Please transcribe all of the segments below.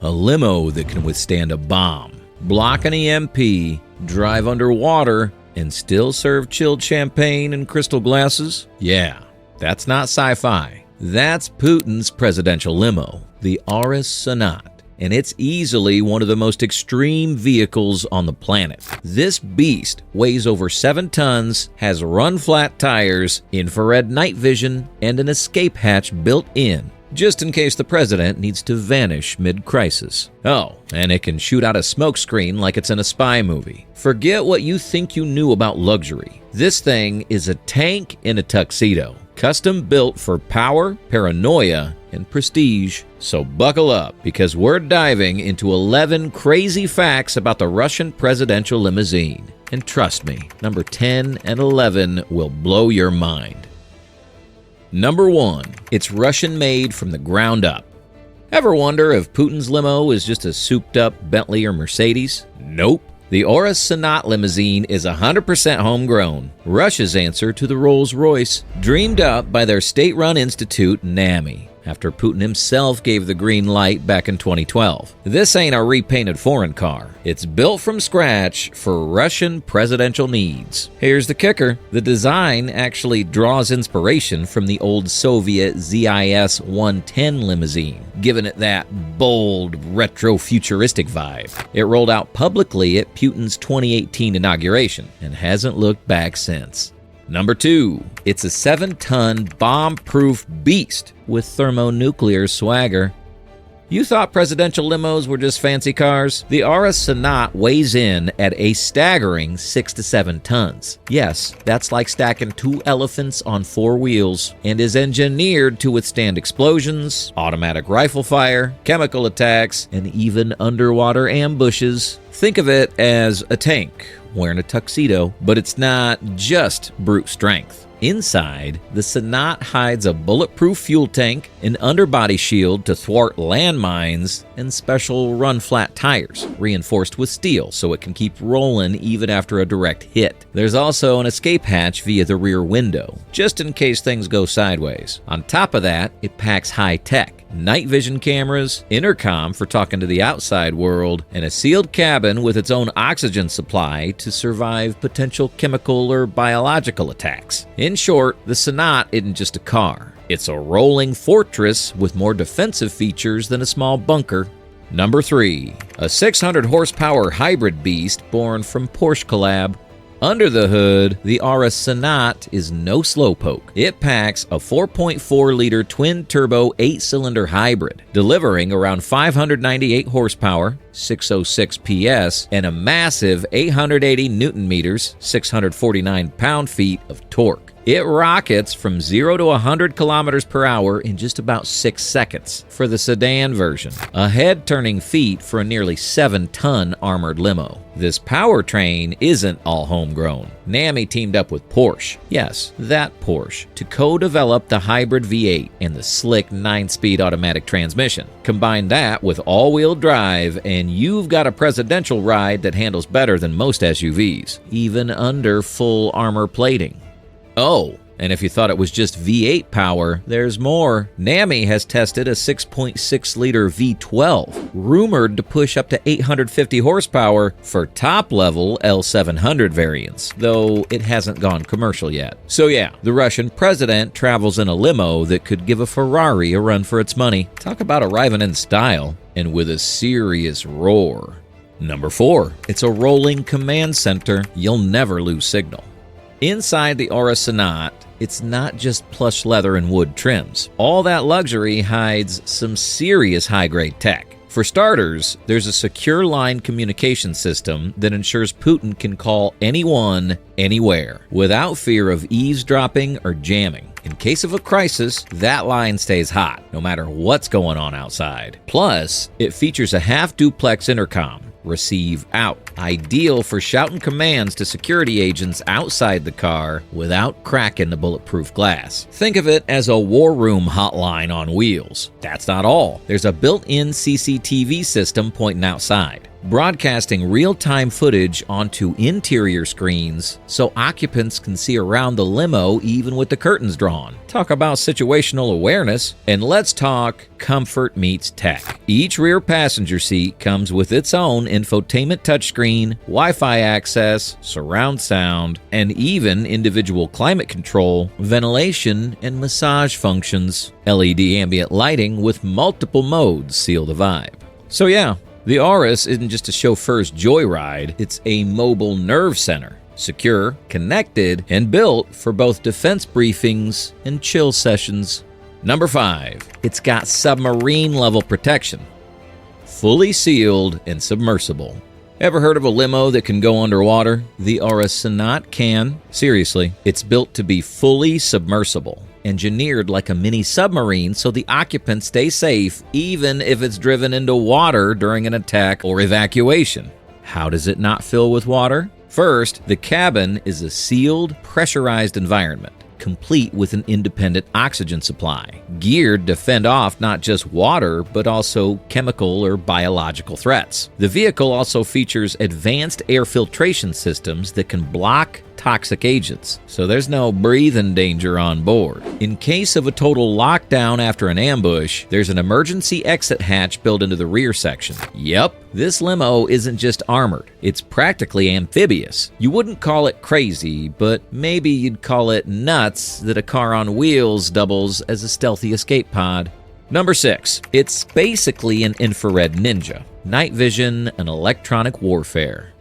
A limo that can withstand a bomb, block an EMP, drive underwater, and still serve chilled champagne in crystal glasses? Yeah, that's not sci-fi. That's Putin's presidential limo, the Aurus Senat. And it's easily one of the most extreme vehicles on the planet. This beast weighs over 7 tons, has run-flat tires, infrared night vision, and an escape hatch built in, just in case the president needs to vanish mid-crisis. Oh, and it can shoot out a smokescreen like it's in a spy movie. Forget what you think you knew about luxury. This thing is a tank in a tuxedo, custom built for power, paranoia, and prestige. So buckle up, because we're diving into 11 crazy facts about the Russian presidential limousine. And trust me, number 10 and 11 will blow your mind. Number 1, it's Russian-made from the ground up. Ever wonder if Putin's limo is just a souped-up Bentley or Mercedes? Nope. The Aurus Senat limousine is 100% homegrown, Russia's answer to the Rolls-Royce, dreamed up by their state-run institute, NAMI, after Putin himself gave the green light back in 2012. This ain't a repainted foreign car. It's built from scratch for Russian presidential needs. Here's the kicker. The design actually draws inspiration from the old Soviet ZIS 110 limousine, giving it that bold, retro-futuristic vibe. It rolled out publicly at Putin's 2018 inauguration and hasn't looked back since. Number 2, it's a 7-ton bomb-proof beast with thermonuclear swagger. You thought presidential limos were just fancy cars? The Aurus Senat weighs in at a staggering 6 to 7 tons. Yes, that's like stacking 2 elephants on 4 wheels, and is engineered to withstand explosions, automatic rifle fire, chemical attacks, and even underwater ambushes. Think of it as a tank wearing a tuxedo, but it's not just brute strength. Inside, the Senat hides a bulletproof fuel tank, an underbody shield to thwart landmines, and special run-flat tires, reinforced with steel so it can keep rolling even after a direct hit. There's also an escape hatch via the rear window, just in case things go sideways. On top of that, it packs high-tech, night vision cameras, intercom for talking to the outside world, and a sealed cabin with its own oxygen supply to survive potential chemical or biological attacks. In short, the Senat isn't just a car. It's a rolling fortress with more defensive features than a small bunker. Number 3, a 600 horsepower hybrid beast born from Porsche collab. Under the hood, the Aurus Senat is no slowpoke. It packs a 4.4-liter twin-turbo 8-cylinder hybrid, delivering around 598 horsepower, 606 PS, and a massive 880 newton-meters, 649 pound-feet of torque. It rockets from 0 to 100 kilometers per hour in just about 6 seconds for the sedan version, a head-turning feat for a nearly 7-ton armored limo. This powertrain isn't all homegrown. NAMI teamed up with Porsche, yes, that Porsche, to co-develop the hybrid V8 and the slick 9-speed automatic transmission. Combine that with all-wheel drive and you've got a presidential ride that handles better than most SUVs, even under full armor plating. Oh, and if you thought it was just V8 power, there's more. NAMI has tested a 6.6-liter V12, rumored to push up to 850 horsepower for top-level L700 variants, though it hasn't gone commercial yet. So yeah, the Russian president travels in a limo that could give a Ferrari a run for its money. Talk about arriving in style, and with a serious roar. Number 4, it's a rolling command center. You'll never lose signal. Inside the Aurus Senat, it's not just plush leather and wood trims. All that luxury hides some serious high-grade tech. For starters, there's a secure line communication system that ensures Putin can call anyone, anywhere, without fear of eavesdropping or jamming. In case of a crisis, that line stays hot, no matter what's going on outside. Plus, it features a half-duplex intercom, receive out, ideal for shouting commands to security agents outside the car without cracking the bulletproof glass. Think of it as a war room hotline on wheels. That's not all. There's a built-in CCTV system pointing outside. broadcasting real-time footage onto interior screens so occupants can see around the limo even with the curtains drawn. Talk about situational awareness, and let's talk comfort meets tech. Each rear passenger seat comes with its own infotainment touchscreen, Wi-Fi access, surround sound, and even individual climate control, ventilation, and massage functions. LED ambient lighting with multiple modes seal the vibe. So yeah, the Aurus isn't just a chauffeur's joyride, it's a mobile nerve center. Secure, connected, and built for both defense briefings and chill sessions. Number 5. It's got submarine-level protection. Fully sealed and submersible. Ever heard of a limo that can go underwater? The Aurus Senat can. Seriously, it's built to be fully submersible. Engineered like a mini submarine so the occupants stay safe even if it's driven into water during an attack or evacuation. How does it not fill with water? First, the cabin is a sealed, pressurized environment, complete with an independent oxygen supply, geared to fend off not just water, but also chemical or biological threats. The vehicle also features advanced air filtration systems that can block toxic agents, so there's no breathing danger on board. In case of a total lockdown after an ambush, there's an emergency exit hatch built into the rear section. Yep, this limo isn't just armored, it's practically amphibious. You wouldn't call it crazy, but maybe you'd call it nuts that a car on wheels doubles as a stealthy escape pod. Number 6. It's basically an infrared ninja. Night vision and electronic warfare.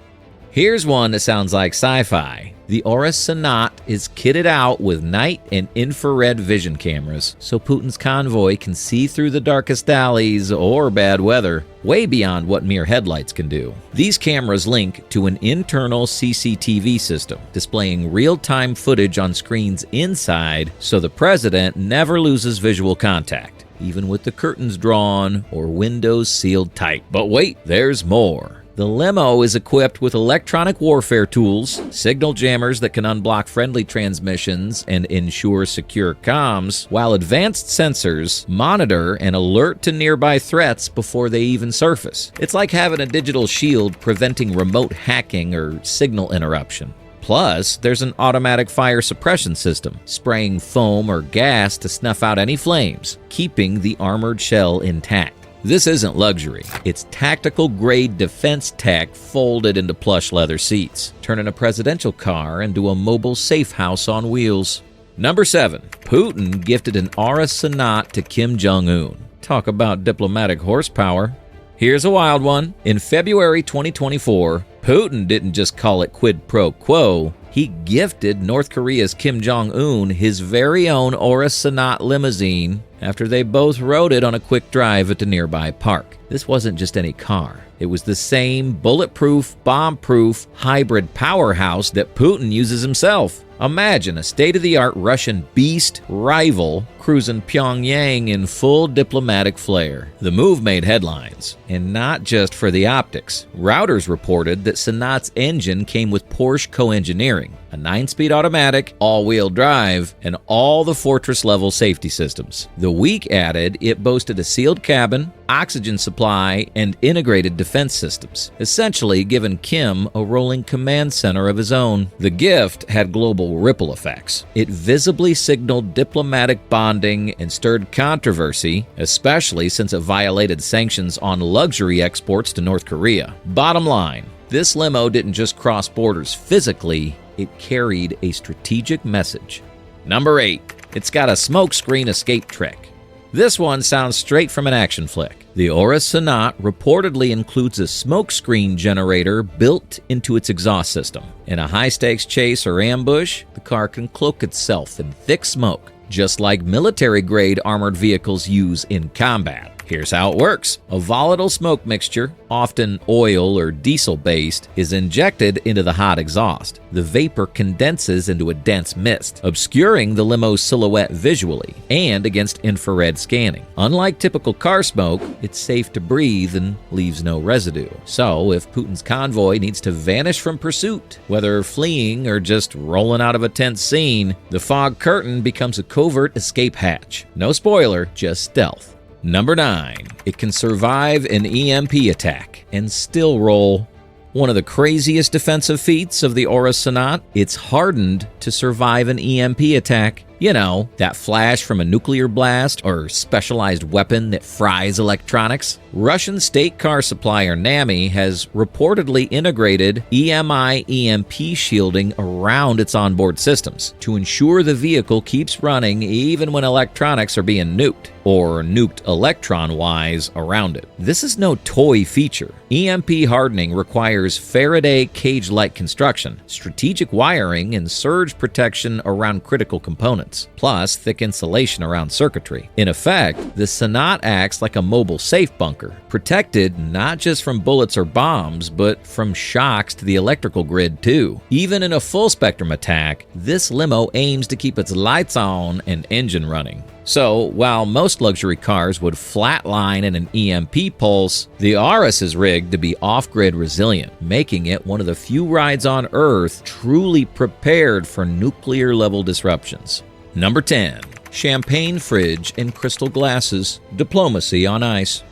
Here's one that sounds like sci-fi. The Aurus Senat is kitted out with night and infrared vision cameras, so Putin's convoy can see through the darkest alleys or bad weather, way beyond what mere headlights can do. These cameras link to an internal CCTV system, displaying real-time footage on screens inside, so the president never loses visual contact, even with the curtains drawn or windows sealed tight. But wait, there's more. The limo is equipped with electronic warfare tools, signal jammers that can unblock friendly transmissions and ensure secure comms, while advanced sensors monitor and alert to nearby threats before they even surface. It's like having a digital shield preventing remote hacking or signal interruption. Plus, there's an automatic fire suppression system, spraying foam or gas to snuff out any flames, keeping the armored shell intact. This isn't luxury. It's tactical-grade defense tech folded into plush leather seats, turning a presidential car into a mobile safe house on wheels. Number 7. Putin gifted an Aurus Senat to Kim Jong Un. Talk about diplomatic horsepower. Here's a wild one. In February 2024, Putin didn't just call it quid pro quo. He gifted North Korea's Kim Jong Un his very own Aurus Senat limousine after they both rode it on a quick drive at the nearby park. This wasn't just any car. It was the same bulletproof, bomb-proof, hybrid powerhouse that Putin uses himself. Imagine a state-of-the-art Russian beast rival cruising Pyongyang in full diplomatic flair. The move made headlines, and not just for the optics. Reuters reported that Senat's engine came with Porsche co-engineering, a 9-speed automatic, all-wheel drive, and all the Fortress-level safety systems. The week added it boasted a sealed cabin, oxygen supply, and integrated defense systems, essentially giving Kim a rolling command center of his own. The gift had global ripple effects. It visibly signaled diplomatic bonding and stirred controversy, especially since it violated sanctions on luxury exports to North Korea. Bottom line, this limo didn't just cross borders physically, it carried a strategic message. Number 8. It's got a smokescreen escape trick. This one sounds straight from an action flick. The Aurus Senat reportedly includes a smokescreen generator built into its exhaust system. In a high-stakes chase or ambush, the car can cloak itself in thick smoke, just like military-grade armored vehicles use in combat. Here's how it works. A volatile smoke mixture, often oil or diesel-based, is injected into the hot exhaust. The vapor condenses into a dense mist, obscuring the limo's silhouette visually and against infrared scanning. Unlike typical car smoke, it's safe to breathe and leaves no residue. So, if Putin's convoy needs to vanish from pursuit, whether fleeing or just rolling out of a tense scene, the fog curtain becomes a covert escape hatch. No spoiler, just stealth. Number 9. It can survive an EMP attack and still roll. One of the craziest defensive feats of the Aurus Senat, it's hardened to survive an EMP attack. You know, that flash from a nuclear blast or specialized weapon that fries electronics. Russian state car supplier NAMI has reportedly integrated EMI EMP shielding around its onboard systems to ensure the vehicle keeps running even when electronics are being nuked, or nuked electron-wise around it. This is no toy feature. EMP hardening requires Faraday cage-like construction, strategic wiring, and surge protection around critical components, plus thick insulation around circuitry. In effect, the Senat acts like a mobile safe bunker, protected not just from bullets or bombs, but from shocks to the electrical grid too. Even in a full-spectrum attack, this limo aims to keep its lights on and engine running. So, while most luxury cars would flatline in an EMP pulse, the Aurus is rigged to be off-grid resilient, making it one of the few rides on Earth truly prepared for nuclear-level disruptions. Number 10. Champagne fridge and crystal glasses. Diplomacy on ice.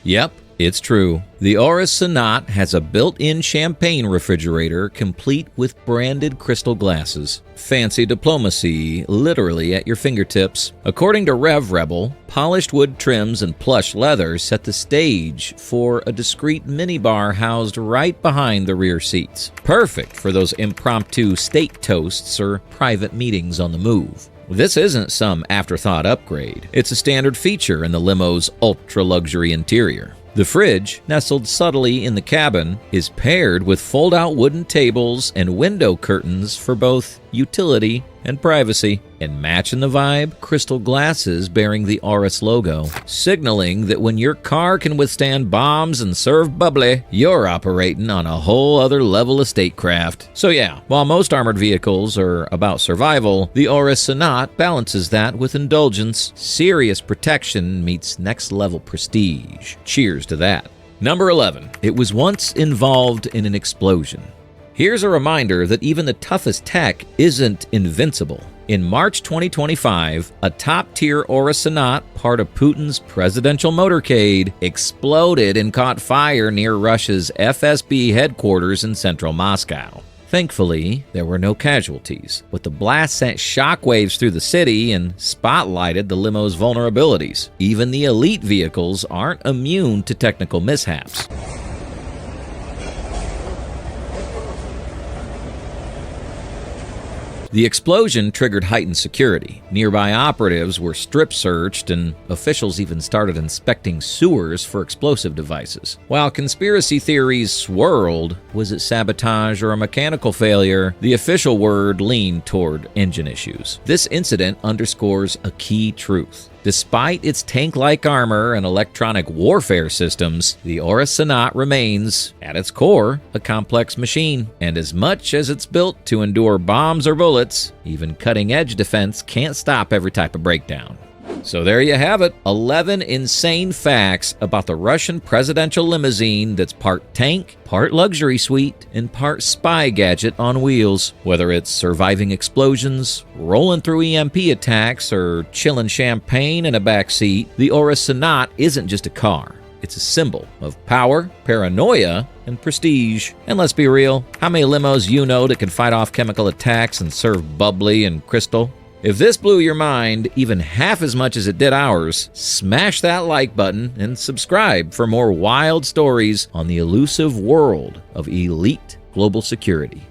Yep, it's true. The Aurus Senat has a built-in champagne refrigerator complete with branded crystal glasses. Fancy diplomacy literally at your fingertips. According to Rev Rebel, polished wood trims and plush leather set the stage for a discreet minibar housed right behind the rear seats. Perfect for those impromptu state toasts or private meetings on the move. This isn't some afterthought upgrade. It's a standard feature in the limo's ultra-luxury interior. The fridge, nestled subtly in the cabin, is paired with fold-out wooden tables and window curtains for both utility and privacy. And matching the vibe, crystal glasses bearing the Aurus logo, signaling that when your car can withstand bombs and serve bubbly, you're operating on a whole other level of statecraft. So yeah, while most armored vehicles are about survival, the Aurus Senat balances that with indulgence. Serious protection meets next-level prestige. Cheers to that. Number 11. It was once involved in an explosion. Here's a reminder that even the toughest tech isn't invincible. In March 2025, a top-tier Aurus Senat, part of Putin's presidential motorcade, exploded and caught fire near Russia's FSB headquarters in central Moscow. Thankfully, there were no casualties, but the blast sent shockwaves through the city and spotlighted the limo's vulnerabilities. Even the elite vehicles aren't immune to technical mishaps. The explosion triggered heightened security. Nearby operatives were strip-searched, and officials even started inspecting sewers for explosive devices. While conspiracy theories swirled, was it sabotage or a mechanical failure, the official word leaned toward engine issues. This incident underscores a key truth. Despite its tank-like armor and electronic warfare systems, the Aurus Senat remains, at its core, a complex machine. And as much as it's built to endure bombs or bullets, even cutting-edge defense can't stop every type of breakdown. So there you have it, 11 insane facts about the Russian presidential limousine that's part tank, part luxury suite, and part spy gadget on wheels. Whether it's surviving explosions, rolling through EMP attacks, or chilling champagne in a backseat, the Aurus Senat isn't just a car. It's a symbol of power, paranoia, and prestige. And let's be real, how many limos you know that can fight off chemical attacks and serve bubbly and crystal? If this blew your mind even half as much as it did ours, smash that like button and subscribe for more wild stories on the elusive world of elite global security.